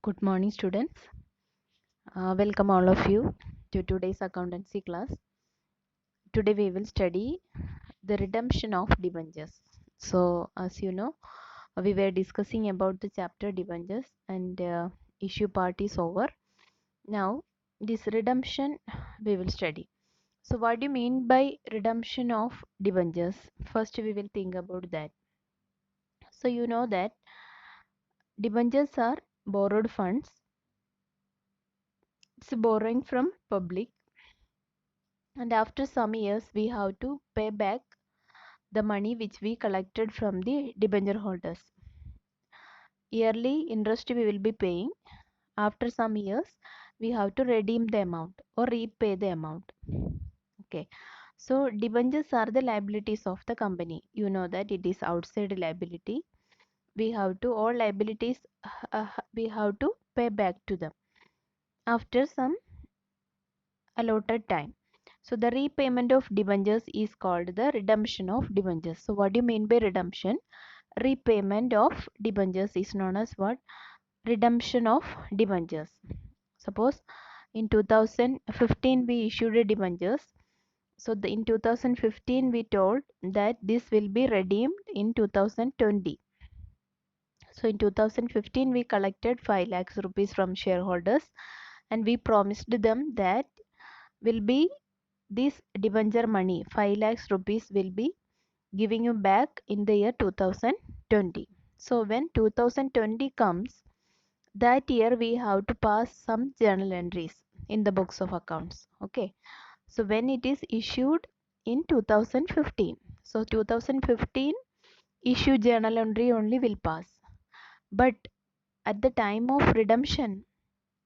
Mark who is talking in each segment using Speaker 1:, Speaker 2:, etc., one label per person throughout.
Speaker 1: Good morning, students. Welcome all of you to today's accountancy class. Today we will study the redemption of debentures. So, as you know, we were discussing about the chapter debentures and issue part is over. Now, this redemption we will study. So, what do you mean by redemption of debentures? First, we will think about that. So, you know that debentures are borrowed funds. It's borrowing from public, and after some years we have to pay back the money which we collected from the debenture holders. Yearly interest we will be paying. After some years we have to redeem the amount or repay the amount. Okay, so debentures are the liabilities of the company. You know that it is outside liability. We have to all liabilities we have to pay back to them after some allotted time. So the repayment of debentures is called the redemption of debentures. So what do you mean by redemption? Repayment of debentures is known as what? Redemption of debentures. Suppose in 2015 we issued a debentures. So in 2015 we told that this will be redeemed in 2020. So in 2015 we collected 5 lakhs rupees from shareholders and we promised them that will be this debenture money 5 lakhs rupees will be giving you back in the year 2020. So when 2020 comes, that year we have to pass some journal entries in the books of accounts. Okay, so when it is issued in 2015, so 2015 issue journal entry only will pass, but at the time of redemption,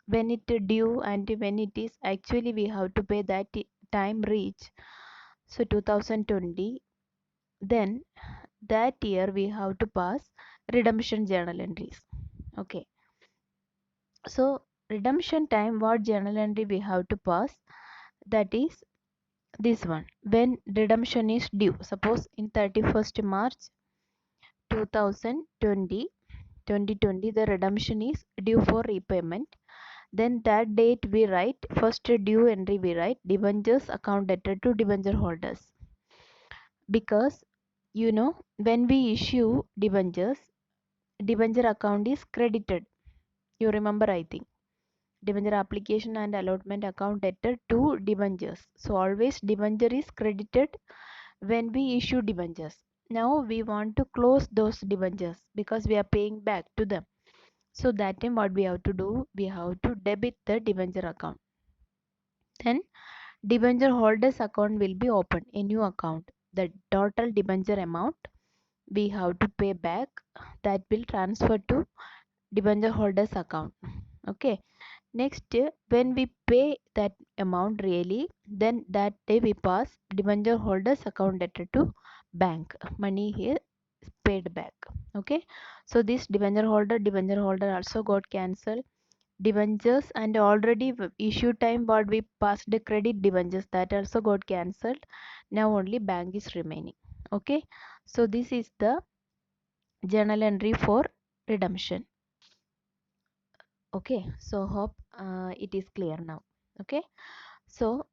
Speaker 1: when it due and when it is actually we have to pay, that time reach, so 2020, then that year we have to pass redemption journal entries. Okay, so redemption time, what journal entry we have to pass? That is this one, when redemption is due. Suppose in 31st March 2020 the redemption is due for repayment, then that date we write first due entry, we write debentures account debtor to debenture holders, because you know when we issue debentures, debenture account is credited. You remember, I think, debenture application and allotment account debtor to debentures. So always debenture is credited when we issue debentures. Now we want to close those debentures because we are paying back to them. So that time what we have to do? We have to debit the debenture account. Then debenture holders account will be opened, a new account. The total debenture amount we have to pay back, that will transfer to debenture holders account. Okay, next when we pay that amount really, then that day we pass debenture holders account debtor to bank, money here is paid back. Okay, so this debenture holder also got cancelled debentures, and already issue time what we passed the credit debentures, that also got cancelled. Now only bank is remaining. Okay, so this is the journal entry for redemption. Okay, so hope it is clear now. Okay, so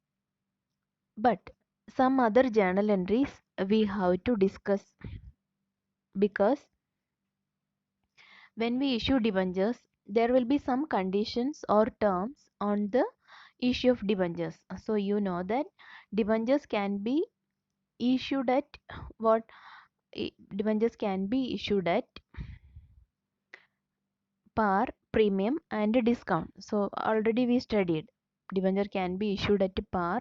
Speaker 1: but some other journal entries we have to discuss, because when we issue debentures there will be some conditions or terms on the issue of debentures. So you know that debentures can be issued at what? Debentures can be issued at par, premium and discount. So already we studied debenture can be issued at par,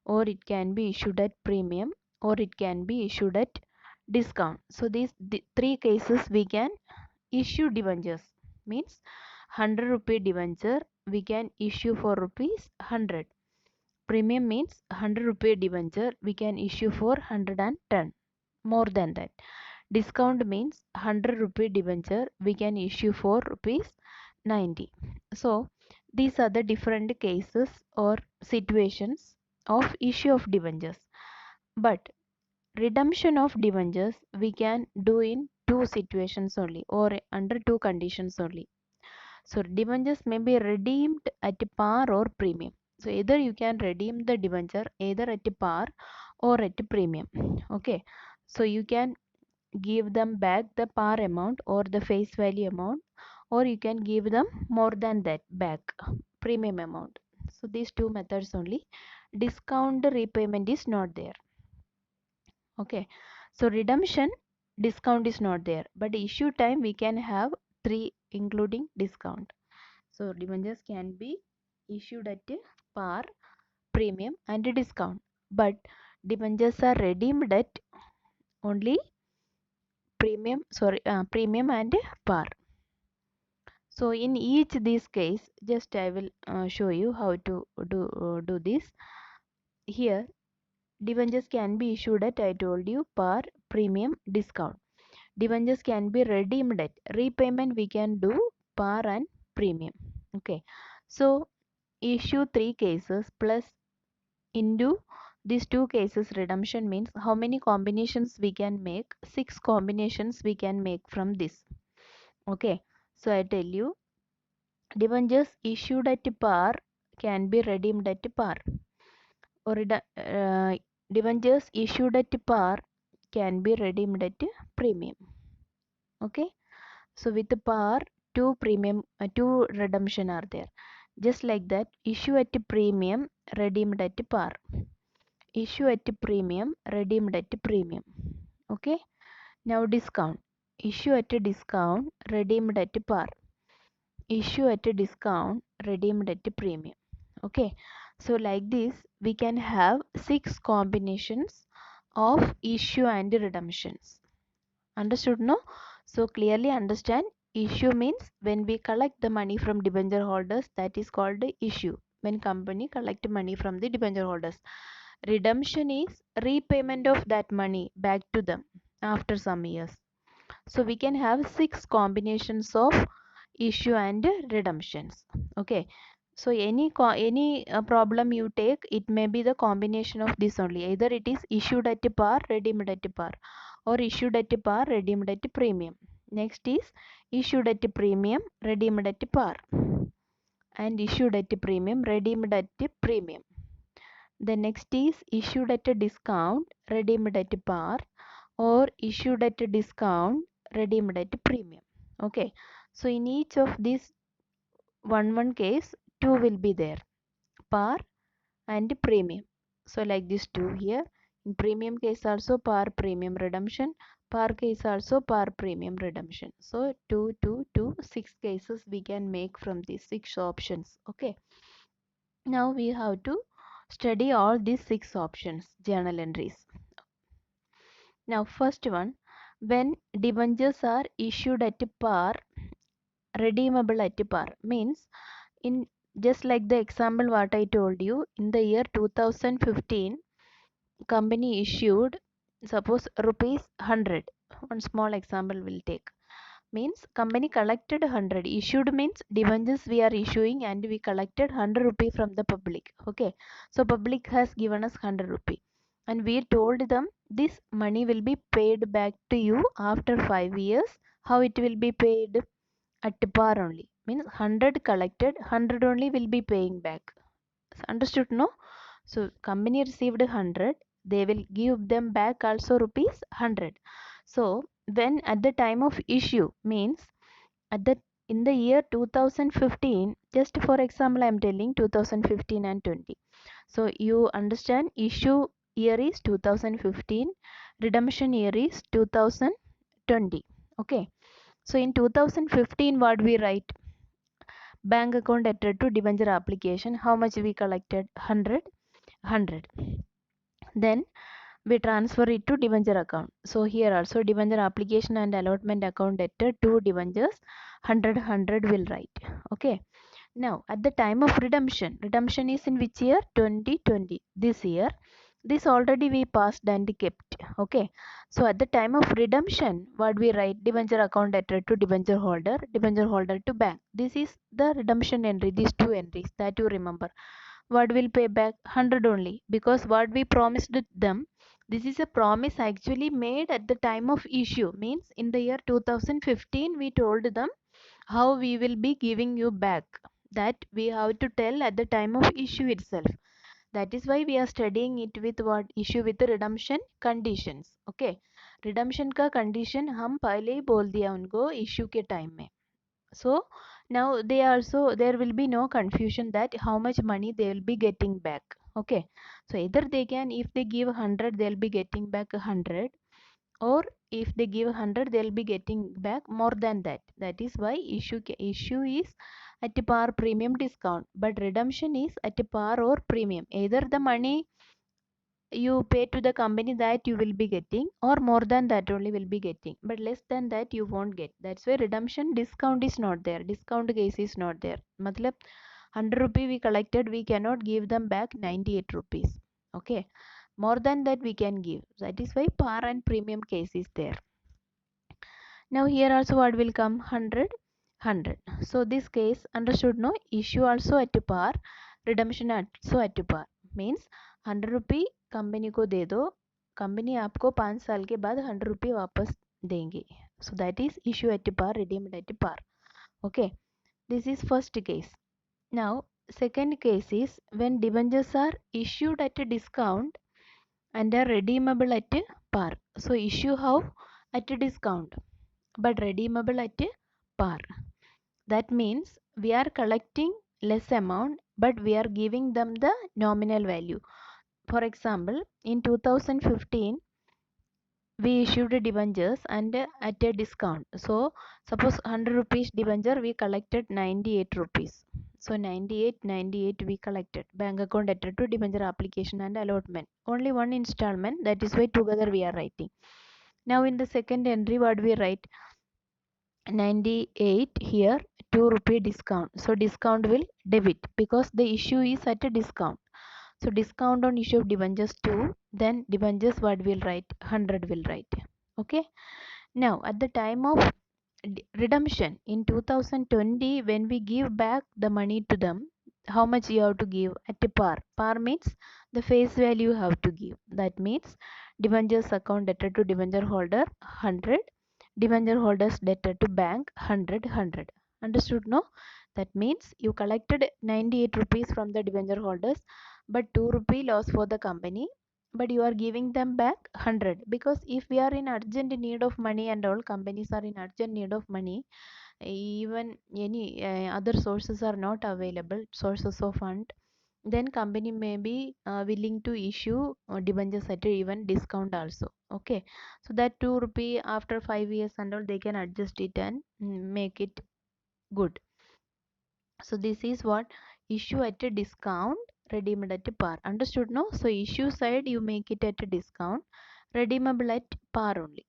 Speaker 1: or it can be issued at premium, or it can be issued at discount. So these three cases we can issue debentures. Means 100 rupee debenture we can issue for rupees 100. Premium means 100 rupee debenture we can issue for 110, more than that. Discount means 100 rupee debenture we can issue for rupees 90. So these are the different cases or situations of issue of debentures. But redemption of debentures we can do in two situations only, or under two conditions only. So debentures may be redeemed at par or premium. So either you can redeem the debenture either at par or at premium. Okay. So you can give them back the par amount or the face value amount, or you can give them more than that back, premium amount. So these two methods only. Discount repayment is not there. Okay. So redemption discount is not there, but issue time we can have three including discount. So debentures can be issued at par, premium and discount, but debentures are redeemed at only premium and par. So in each this case, just I will show you how to do this. Here debentures can be issued at, I told you, par, premium, discount. Debentures can be redeemed at repayment, we can do par and premium. Okay, so issue three cases plus into these two cases redemption means how many combinations we can make. Six combinations we can make from this. Okay, so I tell you, debentures issued at par can be redeemed at par, or debentures issued at par can be redeemed at premium. Okay, so with the par, two redemption are there. Just like that, issue at premium, redeemed at par. Issue at premium, redeemed at premium. Okay, now discount. Issue at discount, redeemed at par. Issue at a discount, redeemed at a premium. Okay, so like this we can have six combinations of issue and redemptions. Understood, no? So clearly understand, issue means when we collect the money from debenture holders, that is called the issue, when company collect money from the debenture holders. Redemption is repayment of that money back to them after some years. So we can have six combinations of issue and redemptions. Okay, so any problem you take, it may be the combination of this only. Either it is issued at par, redeemed at par, or issued at par, redeemed at premium. Next is issued at premium, redeemed at par, and issued at premium, redeemed at premium. The next is issued at a discount, redeemed at par, or issued at a discount, redeemed at premium. Okay, so in each of these one case, two will be there, par and premium. So like this two here. In premium case also par, premium, redemption. Par case also par, premium, redemption. So two, six cases we can make from these six options. Okay, now we have to study all these six options, journal entries. Now first one, when debentures are issued at par, redeemable at par, means in just like the example what I told you, in the year 2015 company issued, suppose rupees 100. One small example will take, means company collected 100. Issued means debentures we are issuing and we collected 100 rupee from the public. Okay, so public has given us 100 rupee and we told them this money will be paid back to you after 5 years. How it will be paid? At par only, means 100 collected, 100 only will be paying back. Understood, no? So company received 100, they will give them back also rupees 100. So when at the time of issue, means at the in the year 2015, just for example I am telling 2015 and 20. So you understand, issue year is 2015, redemption year is 2020. Okay, so in 2015 what we write? Bank account entered to debenture application. How much we collected? 100. Then we transfer it to debenture account. So here also debenture application and allotment account entered to debentures, 100 will write. Okay. Now at the time of redemption is in which year? 2020. This year. This already we passed and kept. Okay, so at the time of redemption what we write? Debenture account entered to debenture holder to bank. This is the redemption entry, these two entries that you remember. What will pay back? 100 only, because what we promised them, this is a promise actually made at the time of issue, means in the year 2015 we told them how we will be giving you back, that we have to tell at the time of issue itself. That is why we are studying it with what, issue with redemption conditions. Okay, redemption का condition हम पहले ही बोल दिया उनको issue के time में. So now they also, there will be no confusion that how much money they will be getting back. Okay, so either they can, if they give 100 they'll be getting back 100, or if they give 100 they'll be getting back more than that. That is why issue is at a par premium discount, but redemption is at a par or premium. Either the money you pay to the company that you will be getting, or more than that only will be getting, but less than that you won't get. That's why redemption discount is not there, discount case is not there. Matlab 100 rupee we collected, we cannot give them back 98 rupees. Okay, more than that we can give. That is why par and premium case is there. Now here also what will come, 100 100. So this case understood, no? Issue also at par, redemption also at par. Means 100 रुपये company को दे दो, company आपको 5 साल के बाद 100 रुपये वापस देंगे. So that is issue at par, redeemed at par. Okay, this is first case. Now second case is when debentures are issued at a discount and are redeemable at par. So issue how, at a discount, but redeemable at par. That means we are collecting less amount, but we are giving them the nominal value. For example, in 2015 we issued debentures and at a discount. So suppose 100 rupees debenture we collected 98 rupees. So 98 we collected. Bank account added to debenture application and allotment. Only one installment, that is why together we are writing. Now in the second entry what we write, 98 here, 2 rupee discount. So discount will debit because the issue is at a discount. So discount on issue of debentures 2, then debentures what will write, 100 will write. Okay, now at the time of redemption in 2020, when we give back the money to them, how much you have to give, at a par. Par means the face value you have to give. That means debentures account debtor to debenture holder 100, debenture holders debtor to bank 100. Understood, no? That means you collected 98 rupees from the debenture holders, but 2 rupee loss for the company, but you are giving them back 100, because if we are in urgent need of money and all companies are in urgent need of money, even any other sources are not available, sources of fund, then company may be willing to issue debentures at even discount also. Okay, so that 2 rupee after 5 years and all they can adjust it and make it good. So this is what, issue at a discount, redeemed at a par. Understood, no? So issue side you make it at a discount, redeemable at par only.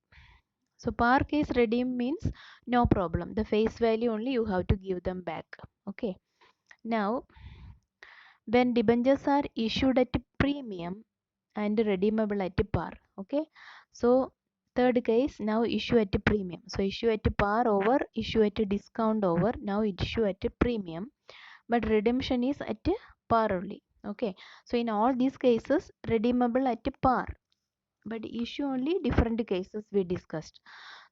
Speaker 1: So par case redeem means no problem, the face value only you have to give them back. Okay, now when debentures are issued at a premium and redeemable at a par. Okay, so third case, now issue at a premium. So issue at a par over issue at a discount over, now issue at a premium, but redemption is at a par only. Okay, so in all these cases redeemable at a par, but issue only different cases we discussed.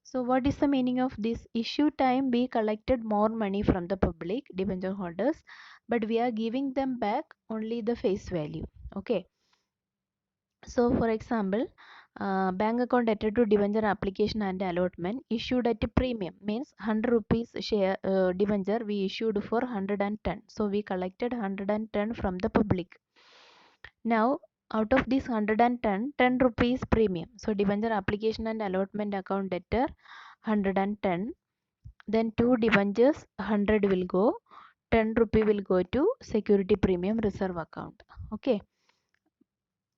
Speaker 1: So what is the meaning of this? Issue time we collected more money from the public debenture holders, but we are giving them back only the face value. Okay, so for example, bank account debtor to debenture application and allotment issued at a premium means 100 rupees share debenture we issued for 110. So we collected 110 from the public. Now out of this 110, 10 rupees premium. So debenture application and allotment account debtor 110. Then 2 debentures 100 will go. 10 rupee will go to security premium reserve account. Okay.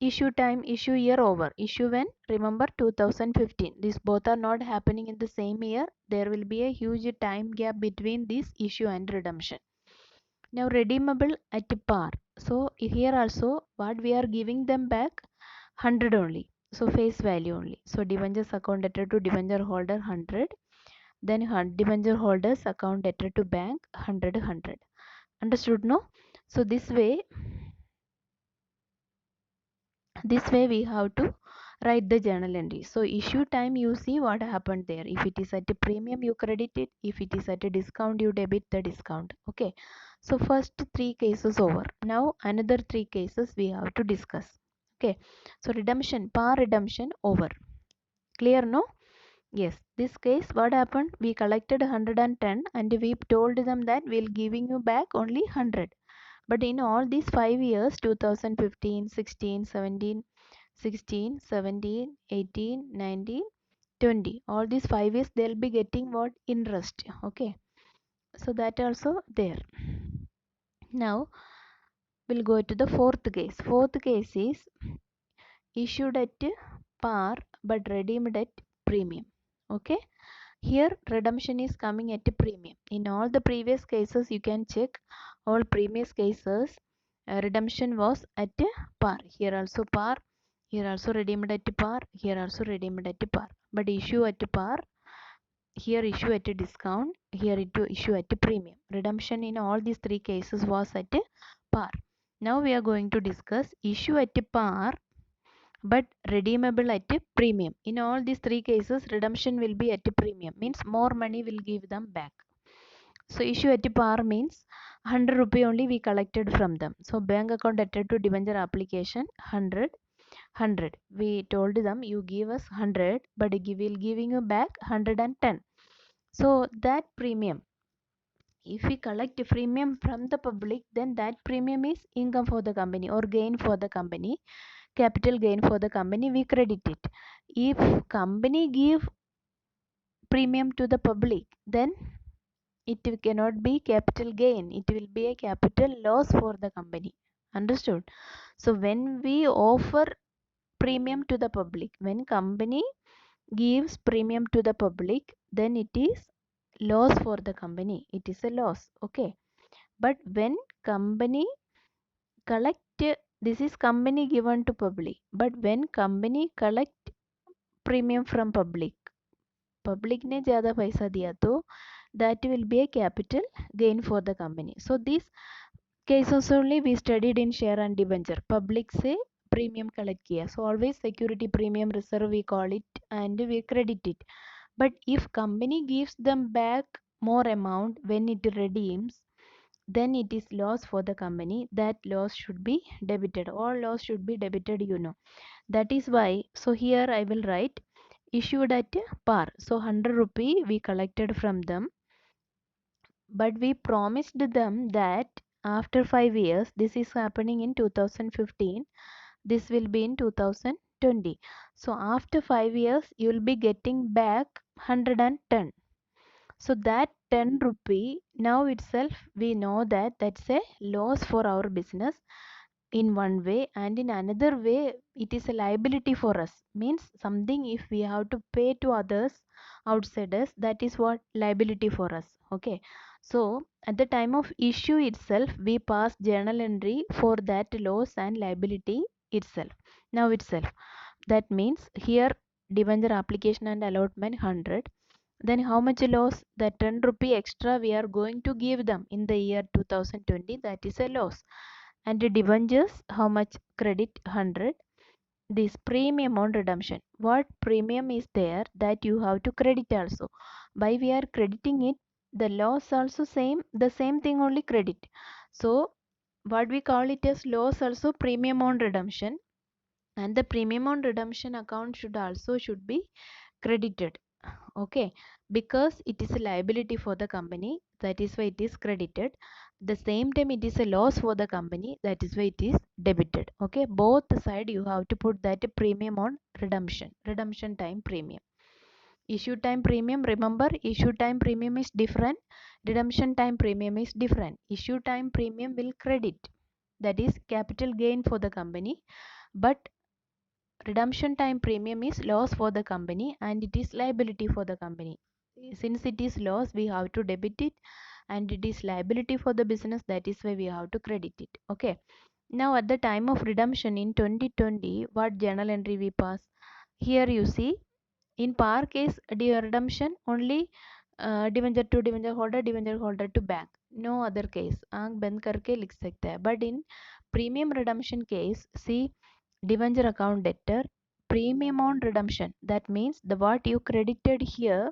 Speaker 1: Issue time, issue year over. Issue when? Remember 2015. These both are not happening in the same year. There will be a huge time gap between this issue and redemption. Now redeemable at par. So here also what we are giving them back, 100 only. So face value only. So debentures account debtor to debenture holder 100. Then debenture holders account debtor to bank 100. Understood, no? So this way we have to write the journal entry. So issue time, you see what happened there. If it is at a premium, you credit it. If it is at a discount, you debit the discount. Okay, so first three cases over. Now another three cases we have to discuss. Okay, so redemption, par redemption over. Clear, no? Yes, this case what happened, we collected 110 and we told them that we'll giving you back only 100. But in all these 5 years, 2015, 16, 17, 16, 17, 18, 19, 20, all these 5 years they'll be getting what? Interest. Okay, so that also there. Now we'll go to the fourth case. Fourth case is issued at par but redeemed at premium. Okay, here redemption is coming at a premium. In all the previous cases you can check, all previous cases redemption was at a par. Here also par, here also redeemed at a par, here also redeemed at a par. But issue at a par, here issue at a discount, here it to issue at a premium. Redemption in all these three cases was at a par. Now we are going to discuss issue at a par but redeemable at a premium. In all these three cases redemption will be at a premium, means more money will give them back. So issue at a par means 100 rupee only we collected from them. So bank account added to debenture application 100. We told them you give us 100 but we will giving you back 110. So that premium, if we collect a premium from the public, then that premium is income for the company or gain for the company, capital gain for the company, we credit it. If company give premium to the public, then it cannot be capital gain, it will be a capital loss for the company. Understood? So when we offer premium to the public, when company gives premium to the public, then it is loss for the company, it is a loss. Okay, but when company collect, this is company given to public, but when company collect premium from public, public ने ज़्यादा पैसा दिया तो that will be a capital gain for the company. So these cases only we studied in share and debenture. Public से premium collect किया, so always security premium reserve we call it and we credit it. But if company gives them back more amount when it redeems, then it is loss for the company. That loss should be debited. All loss should be debited, you know. That is why, so here I will write issued at par. So 100 rupee we collected from them, but we promised them that after 5 years, this is happening in 2015, this will be in 2020. So after 5 years you will be getting back 110. So that 10 rupee now itself we know that that's a loss for our business in one way, and in another way it is a liability for us, means something if we have to pay to others, outsiders, that is what liability for us. Okay, so at the time of issue itself we pass journal entry for that loss and liability itself. Now itself, that means here debenture application and allotment 100, then how much loss? That 10 rupee extra we are going to give them in the year 2020, that is a loss. And the debentures, how much? Credit 100. This premium on redemption, what premium is there, that you have to credit also. By we are crediting it, the loss also same, the same thing only credit. So what we call it as loss also premium on redemption, and the premium on redemption account should be credited. Okay, because it is a liability for the company, that is why it is credited. The same time it is a loss for the company, that is why it is debited. Okay, both side you have to put that premium on redemption time premium. Issue time premium, remember issue time premium is different, redemption time premium is different. Issue time premium will credit, that is capital gain for the company, but redemption time premium is loss for the company and it is liability for the company. Since it is loss, we have to debit it, and it is liability for the business, that is why we have to credit it. Okay, now at the time of redemption in 2020, what journal entry we pass? Here you see, in par case redemption only debenture holder to bank, no other case आंख बंद करके लिख सकते हैं. But in premium redemption case see debenture account debtor, premium on redemption. That means the what you credited here,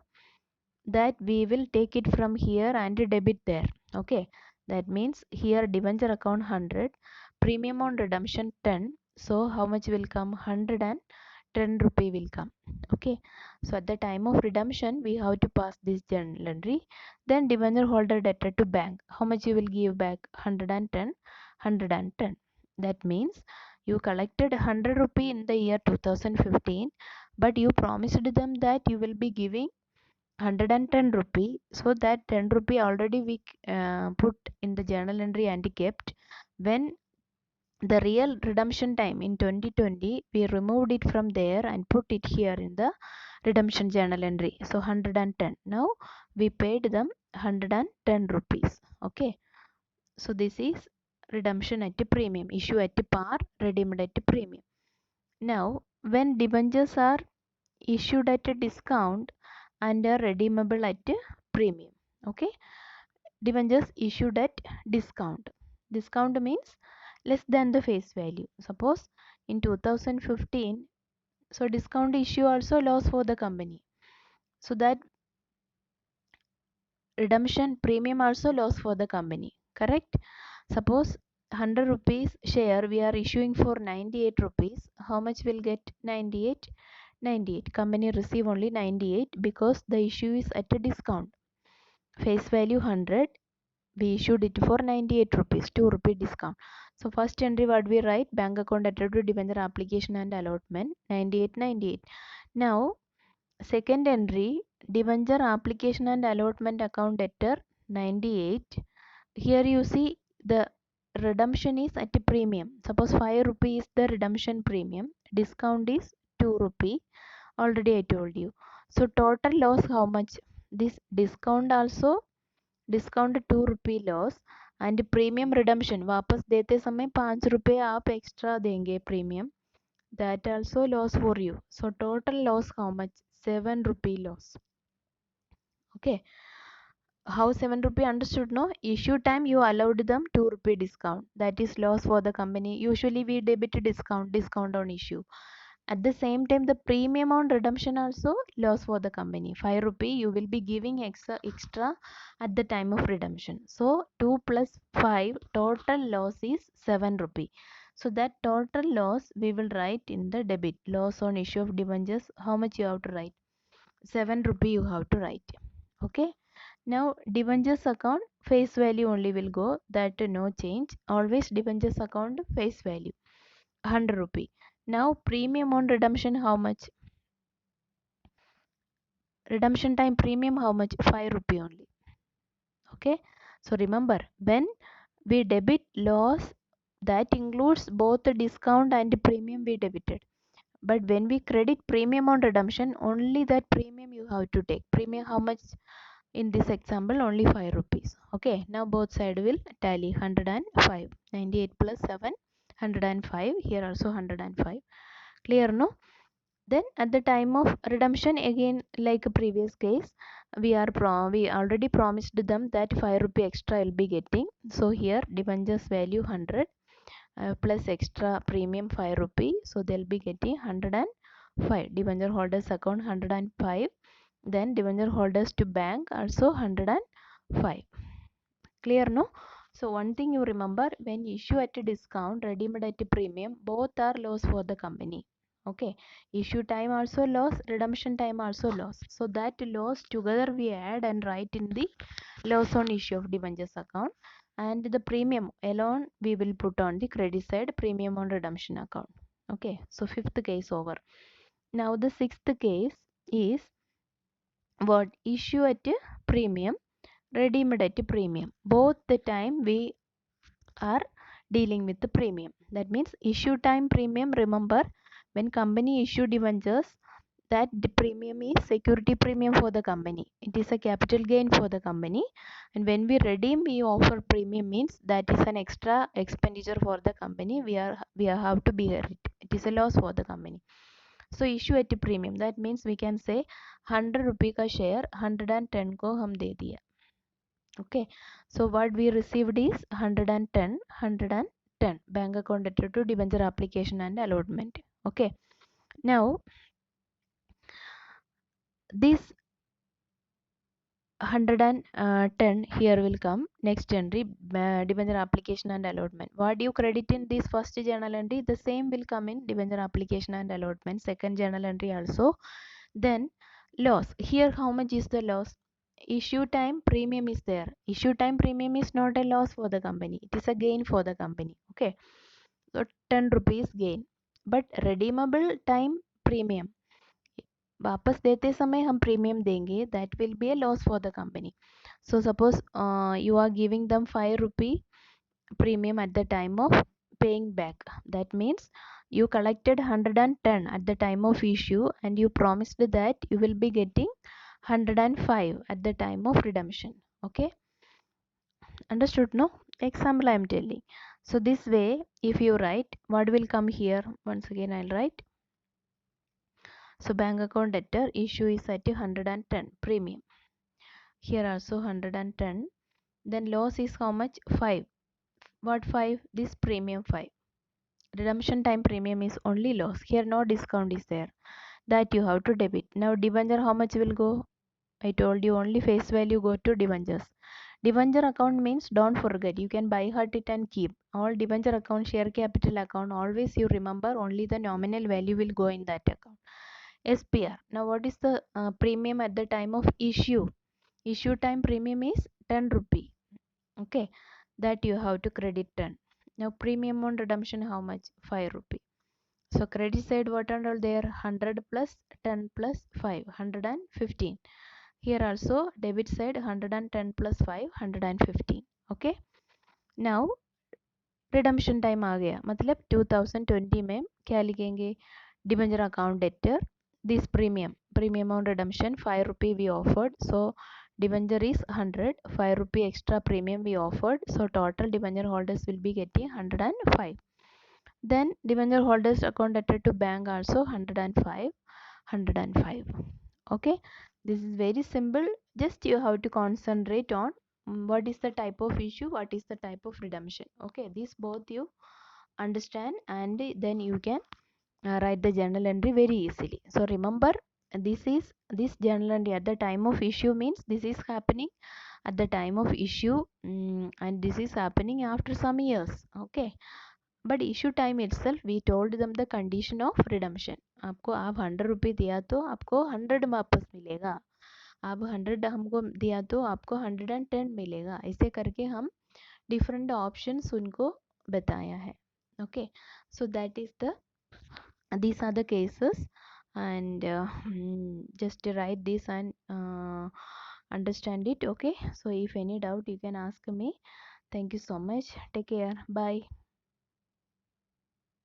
Speaker 1: that we will take it from here and debit there. Okay, that means here debenture account 100, premium on redemption 10. So how much will come? 110 rupee will come. Okay, so at the time of redemption we have to pass this journal entry. Then debenture holder debtor to bank, how much you will give back? 110. That means you collected 100 rupee in the year 2015, but you promised them that you will be giving 110 rupee. So that 10 rupee already we put in the journal entry and kept. When the real redemption time in 2020, we removed it from there and put it here in the redemption journal entry. So 110. Now we paid them 110 rupees. Okay, so this is redemption at a premium, issue at a par, redeemed at a premium. Now when debentures are issued at a discount and are redeemable at a premium. Okay, debentures issued at discount. Discount means less than the face value. Suppose in 2015, so discount issue also loss for the company, so that redemption premium also loss for the company, correct? Suppose 100 rupees share we are issuing for 98 rupees, how much will get? 98. Company receive only 98 because the issue is at a discount. Face value 100, we issued it for 98 rupees, 2 rupee discount. So first entry what we write? Bank account debtor to debenture application and allotment 98. Now second entry, debenture application and allotment account debtor 98. Here you see the redemption is at a premium. Suppose 5 rupee is the redemption premium, discount is 2 rupee, already I told you. So total loss how much? This discount also, discount 2 rupee loss, and premium redemption वापस देते समय 5 रुपए आप extra देंगे premium, that also loss for you. So total loss how much? 7 rupee loss. Okay, how 7 rupee understood? No, issue time you allowed them 2 rupee discount, that is loss for the company. Usually we debit discount on issue. At the same time the premium on redemption also loss for the company, 5 rupee you will be giving extra at the time of redemption. So 2 plus 5, total loss is 7 rupee. So that total loss we will write in the debit. Loss on issue of debentures, how much you have to write? 7 rupee you have to write. Okay, now debentures account face value only will go, that no change, always debentures account face value 100 rupee. Now premium on redemption how much? Redemption time premium how much? 5 rupee only. Okay, so remember when we debit loss, that includes both the discount and the premium we debited. But when we credit premium on redemption, only that premium you have to take. Premium how much? In this example only 5 rupees. Okay, now both side will tally 105. 98 plus 7, 105. Here also 105. Clear, no? Then at the time of redemption, again like a previous case, we already promised them that 5 rupee extra will be getting. So here debentures value 100 plus extra premium 5 rupee, so they'll be getting 105. Debenture holders account 105, then debenture holders to bank also 105. Clear, no? So one thing you remember, when issue at a discount, redeemed at a premium, both are loss for the company. Okay, issue time also loss, redemption time also loss. So that loss together we add and write in the loss on issue of debentures account, and the premium alone we will put on the credit side, premium on redemption account. Okay, so fifth case over. Now the sixth case is what? Issue at a premium, redeemed at a premium. Both the time we are dealing with the premium. That means issue time premium, remember when company issue debentures, that the premium is security premium for the company, it is a capital gain for the company. And when we redeem, we offer premium, means that is an extra expenditure for the company, we have to bear it, it is a loss for the company. So issue at a premium, that means we can say 100 rupee ka share 110 को हम दे दिया. Okay, so what we received is 110 bank account debtor to debenture application and allotment. Okay, Now this 110 here will come. Next entry, debenture application and allotment. What you credit in this first journal entry, the same will come in debenture application and allotment. Second journal entry also. Then loss. Here how much is the loss? Issue time premium is there. Issue time premium is not a loss for the company. It is a gain for the company. Okay. So 10 rupees gain. But redeemable time premium, वापस देते समय हम premium देंगे, that will be a loss for the company. So suppose you are giving them 5 rupee premium at the time of paying back. That means you collected 110 at the time of issue and you promised that you will be getting 105 at the time of redemption. Okay, understood? No, example I am telling. So this way if you write, what will come here? Once again I'll write. So bank account debtor issue is at 110 premium. Here also 110. Then loss is how much? 5. What 5? This premium 5. Redemption time premium is only loss. Here no discount is there. That you have to debit. Now debenture how much will go? I told you only face value go to debentures. Debenture account means don't forget. You can buy heart it and keep. All debenture account, share capital account, always you remember only the nominal value will go in that account. SPR. Now what is the premium at the time of issue? Issue time premium is 10 rupee. Okay, that you have to credit 10. Now premium on redemption how much? 5 rupee. So credit side what and all there? 100 plus 10 plus 5, 115. Here also debit side 110 plus 5, 115. Okay, now redemption time आ गया, मतलब 2020 में क्या लिखेंगे? Debenture account debtor, this premium on redemption 5 rupee we offered, so debenture is 100, 5 rupee extra premium we offered, so total debenture holders will be getting 105. Then debenture holders account debtor to bank also 105, 105. Okay, this is very simple. Just you have to concentrate on what is the type of issue, what is the type of redemption. Okay, these both you understand and then you can write the journal entry very easily. So remember, this journal entry at the time of issue means this is happening at the time of issue, and this is happening after some years. Okay, but issue time itself we told them the condition of redemption. आपको आप 100 रुपये दिया तो आपको 100 वापस मिलेगा, आप 100 हमको दिया तो आपको 110 मिलेगा. ऐसे करके हम डिफरेंट ऑप्शंस उनको बताया है. Okay, so that is the these are the cases, and just write this and understand it. Okay, so if any doubt you can ask me. Thank you so much. Take care. Bye.